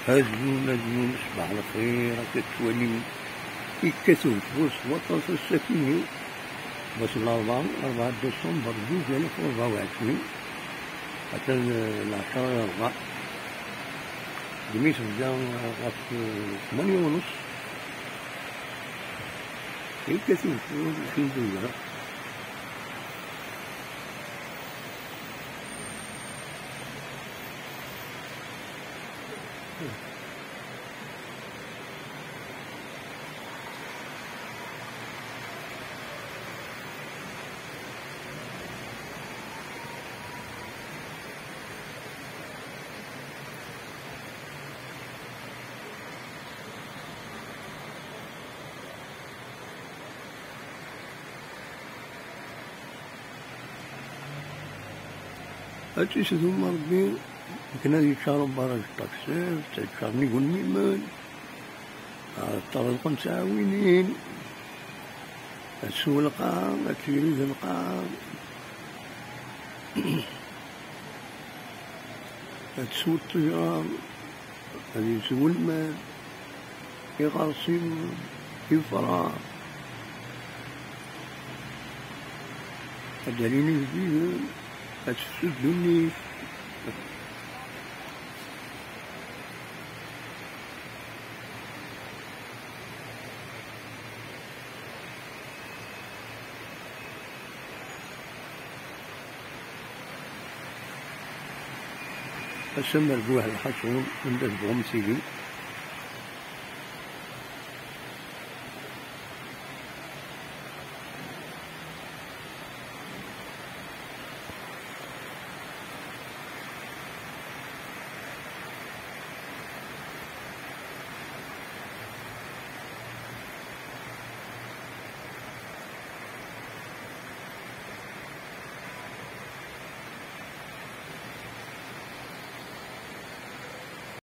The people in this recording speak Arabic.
هزمون صباح الخير كتولي يكتسو فوس وطاس السكيني باش الأربعة 4 ديسمبر 2024 حتى العشرة 4 دميس بدا غاف 8:30 يكتسو فوس الحمد لله. هادشي هما ربي كنا يتشارو براج الطاكسير تيتشارني يقول ميمان الطريق متعاونين هتسوق القاع هتجري القاع هتسوق التجار هادي يسوق المال يغاصب يفرع هداليني جديد هتسدوني أسمى البوح الحصون من داك بغمسيلي